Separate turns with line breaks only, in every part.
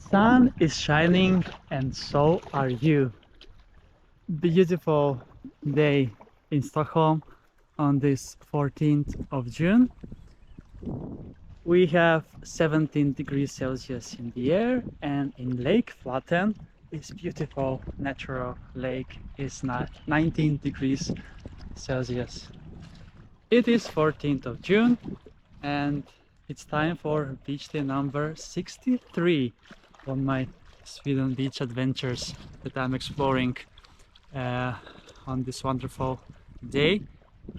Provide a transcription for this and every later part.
sun is shining and so are you. Beautiful day in Stockholm on this 14th of June. We have 17 degrees Celsius in the air, and in Lake Flaten, this beautiful natural lake, is not 19 degrees Celsius. It is 14th of June and it's time for beach day number 63 on my Sweden beach adventures that I'm exploring on this wonderful day.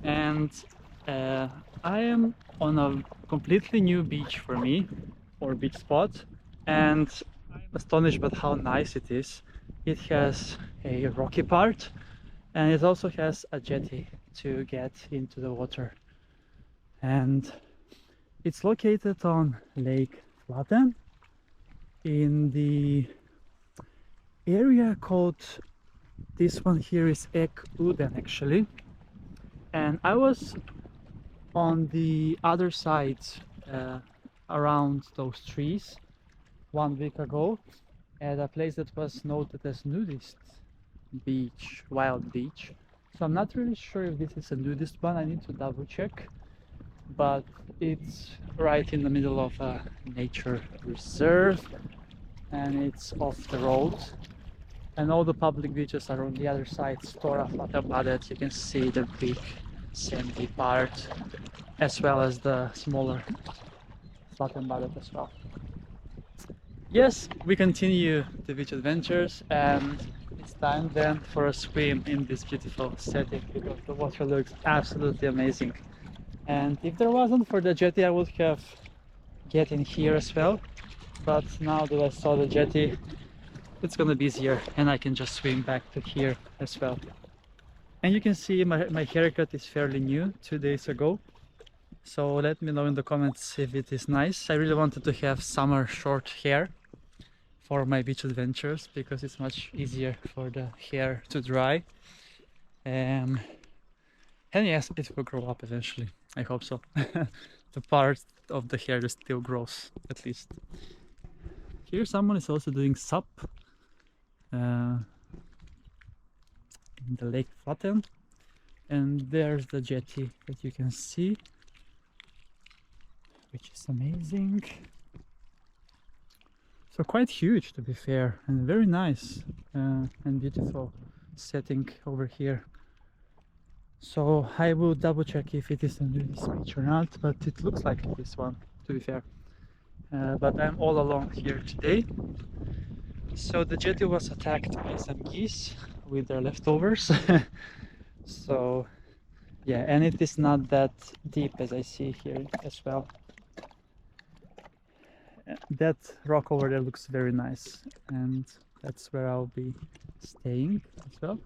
And I am on a completely new beach for me, or beach spot, and I'm astonished by how nice it is. It has a rocky part and it also has a jetty to get into the water, and it's located on Lake Flaten in the area called, this one here is Uden actually, and I was on the other side around those trees 1 week ago at a place that was noted as nudist beach, wild beach. So I'm not really sure if this is a nudist one, I need to double check, but it's right in the middle of a nature reserve and it's off the road, and all the public beaches are on the other side. Stora Flaten, you can see the big sandy part as well as the smaller Flaten as well. Yes, we continue the beach adventures, and it's time then for a swim in this beautiful setting because the water looks absolutely amazing. And if there wasn't for the jetty, I would have get in here as well, but now that I saw the jetty, it's gonna be easier and I can just swim back to here as well. And you can see my haircut is fairly new, 2 days ago, so let me know in the comments if it is nice. I really wanted to have summer short hair for my beach adventures because it's much easier for the hair to dry, and yes, it will grow up eventually, I hope so. The part of the hair that still grows, at least. Here someone is also doing SUP in the Lake Flaten, and there's the jetty that you can see, which is amazing. So quite huge, to be fair, and very nice and beautiful setting over here. So I will double check if it is a nudist beach or not, but it looks like this one, to be fair. But I'm all alone here today. So the jetty was attacked by some geese with their leftovers. So yeah, and it is not that deep as I see here as well. That rock over there looks very nice, and that's where I'll be staying as well.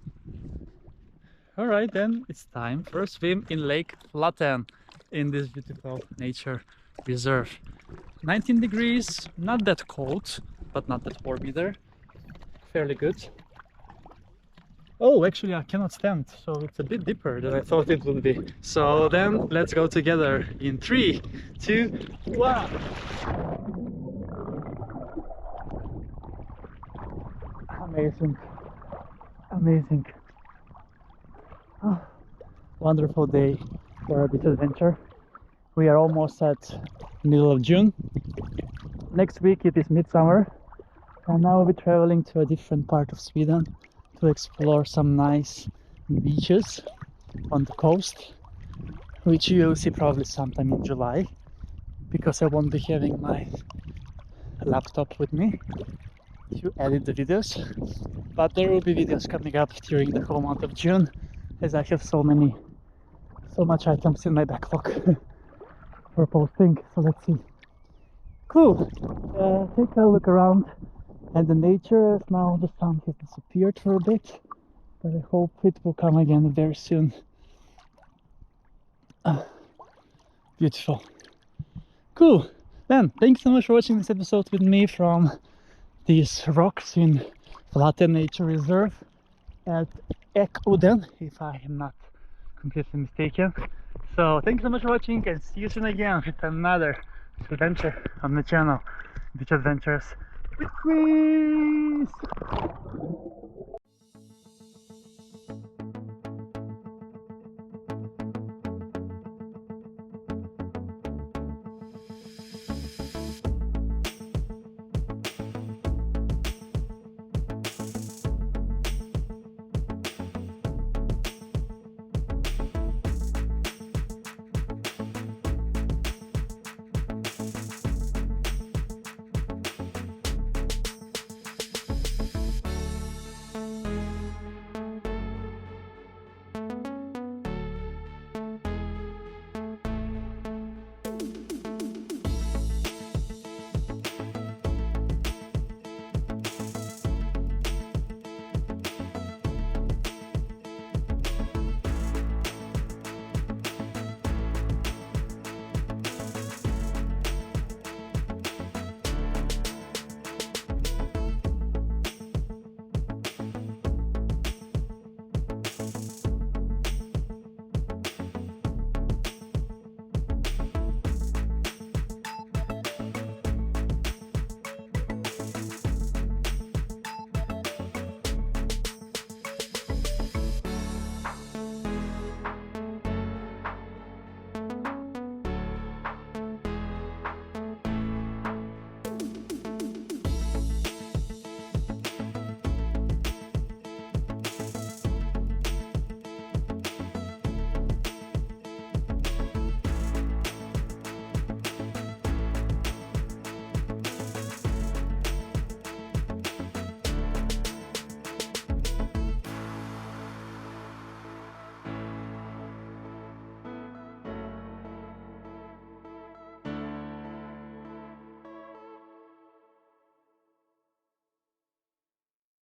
Alright, then it's time for a swim in Lake Flaten in this beautiful nature reserve. 19 degrees, not that cold, but not that warm either. Fairly good. Oh, actually I cannot stand, so it's a bit deeper than I thought it would be. So then let's go together in 3, 2, 1. Amazing, amazing. Oh, wonderful day for a beach adventure. We are almost at middle of June. Next week it is midsummer, and now we'll be traveling to a different part of Sweden to explore some nice beaches on the coast, which you'll see probably sometime in July, because I won't be having my laptop with me to edit the videos, but there will be videos coming up during the whole month of June, as I have so much items in my backlog for posting. So let's see. Cool. Take a look around at the nature. Now the sun has disappeared for a bit, but I hope it will come again very soon. Beautiful. Cool. Then thanks so much for watching this episode with me from these rocks in Flaten Nature Reserve at Uden, if I am not completely mistaken. So thanks so much for watching, and see you soon again with another adventure on the channel, Beach Adventures. Kris!